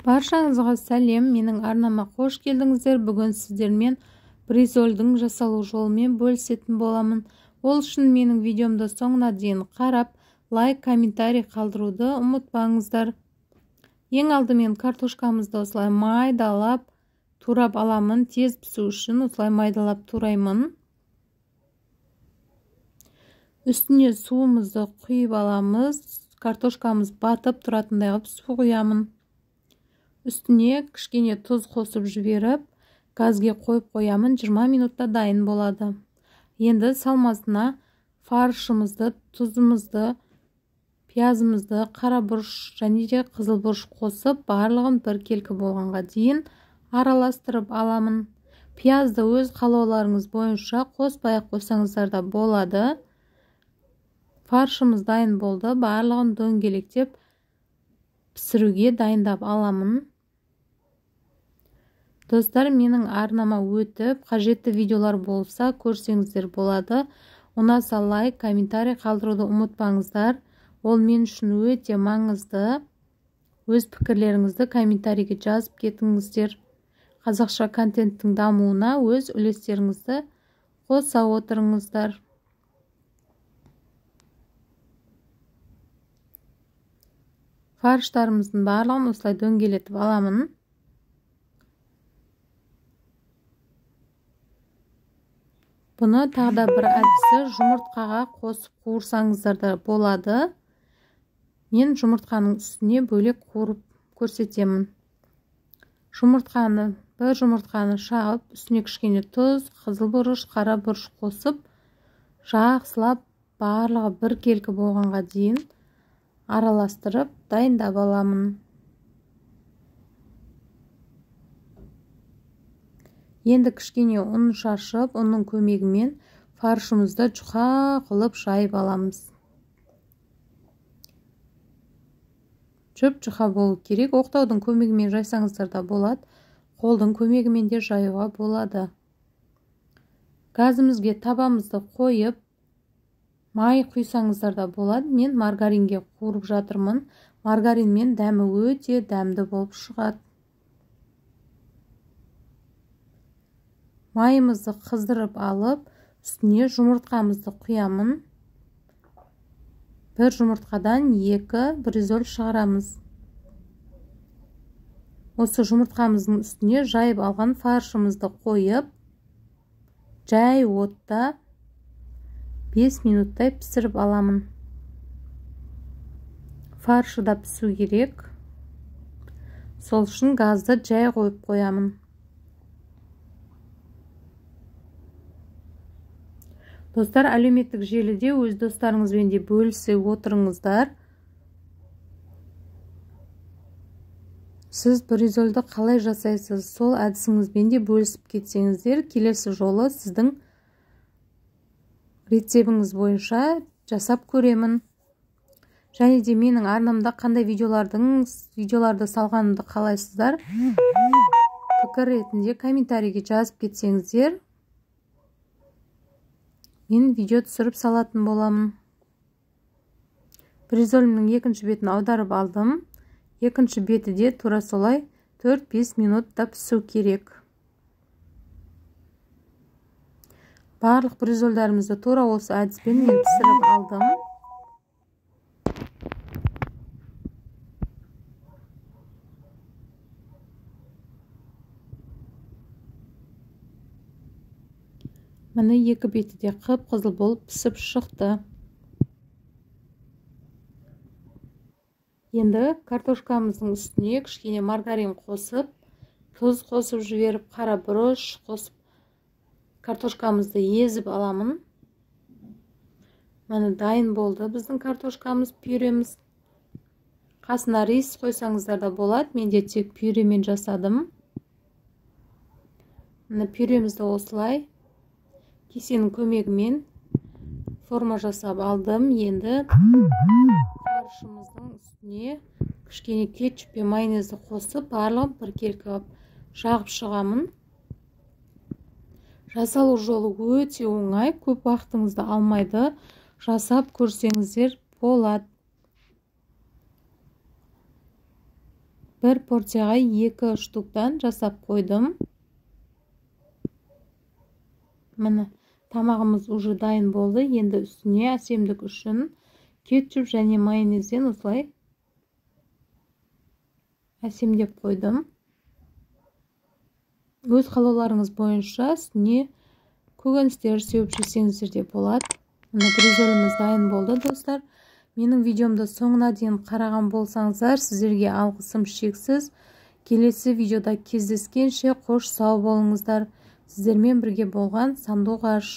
Баршаңызға сәлем, менің арнама қош келдіңіздер. Бүгін сіздермен бризольдің жасалу жолымен бөлісетін боламын. Ол үшін менің видеомды соңына дейін қарап, лайк, комментарий қалдыруды ұмытпаңыздар. Ең алдымен картошкамызды осылай майдалап турап аламын. Тез пісу үшін осылай майдалап тураймын. Үстіне суымызды құйып аламыз. Картошкамыз батып тұратындай қылып су құямын. Үстіне кішкене тұз қосып жіберіп, газге қойып қоямын. 20 минутта дайын болады. Енді салмасына фаршымызды, тұзымызды, пиязымызды, қара бұрыш және де қызыл бұрыш қосып, барлығын бір келкі болғанға дейін араластырып аламын. Пиязды өз қалауларыңыз бойынша қоспай-ақ қойсаңыздар да болады. Фаршымыз дайын болды. Барлығын дөңгелектеп пісіруге дайындап аламын. Достар, менің арнама өтіп, қажетті видеолар болса көрсеңіздер болады. Ұнаса лайк, комментарий қалдыруды ұмытпаңыздар. Ол мен үшін өте маңызды. Өз пікірлеріңізді комментарийге жазып кетіңіздер. Қазақша контенттің дамуына өз үлестеріңізді қоса отырыңыздар. Фарштарымыздың барлығын осылай дөңгелетіп аламын. Бұны тағы бір әдісі жұмыртқаға қосып қуырсаңыздар да болады. Мен жұмыртқаның үстіне бөлек қуырып көрсетемін. Бір жұмыртқаны шағып, үстіне кішкене тұз, қызыл бұрыш, қара бұрыш қосып, жақсылап барлығы бір келкі болғанға дейін араластырып дайындап аламын. Енді кішкене ұн шашып, ұнның көмегімен фаршымызды жұқа қылып жайып аламыз. Жұп-жұқа болу керек. Оқтаудың көмегімен жайсаңыздар да болады. Қолдың көмегімен де жаюға болады. Газымызге табамызды қойып, май құйсаңыздар да болады. Мен маргаринге қуырып жатырмын. Маргаринмен дәмі өте дәмді болып шығады. Майымызды қыздырып алып, үстіне жұмыртқамызды құямын. Бір жұмыртқадан 2 бризоль шығарамыз. Осы жұмыртқамыздың үстіне жайып алған фаршымызды қойып, жай отта 5 минуттай пісіріп аламын. Фаршы да пісу керек. Сол үшін газды жай қойып қоямын. Достар, әлеуметтік желіде өз достарыңызбен де бөлісе отырыңыздар. Сіз бризольді қалай жасайсыз? Сол әдісіңізбен де бөлісіп кетсеңіздер, келесі жолы сіздің рецебіңіз бойынша жасап көремін. Және де менің арнамда қандай видеоларды салғанымды қалайсыздар? Пікір ретінде комментарийге жазып кетсеңіздер, мен видео түсіріп салатын боламын. Бризолімнің екінші бетін аударып алдым. Екінші беті де тура солай 4-5 минутта пісу керек. Барлық бризольдарымызды тура осы әдіспен мен пісіріп алдым. Міне екі беті де қып-қызыл болып пісіп шықты. Енді картошкамыздың үстіне кішкене маргарин қосып, тұз қосып жіберіп, қара бұрыш қосып, картошкамызды езіп аламын. Міне дайын болды біздің картошкамыз, пюреміз. Қасына рис қойсаңыздар да болады. Мен де тек пюремен жасадым. Міне пюремізді осылай кесенің көмегімен форма жасап алдым. Енді фаршымыздың үстіне кішкене кетчуп пен майонезді қосып, барлығын бір келкі жағып шығамын. Жасалу жолы өте оңай, көп уақытыңызды алмайды. Жасап көрсеңіздер болады. бір порцияға 2 штуктан жасап қойдым. Міне, тамағымыз уже дайын болды. Енді үстіне әсемдік үшін кетчуп және майонезден осылай әсемдеп қойдым. Өз қалауларыңыз бойынша үстіне көкөністер сеуіп жесеңіздер де болады. Міне, бризоліміз дайын болды, достар. Менің видеомды соңына дейін қараған болсаңыздар, сіздерге алғысым шексіз. Келесі видеода кездескенше қош сау болыңыздар. Сіздермен бірге болған Сандуғаш.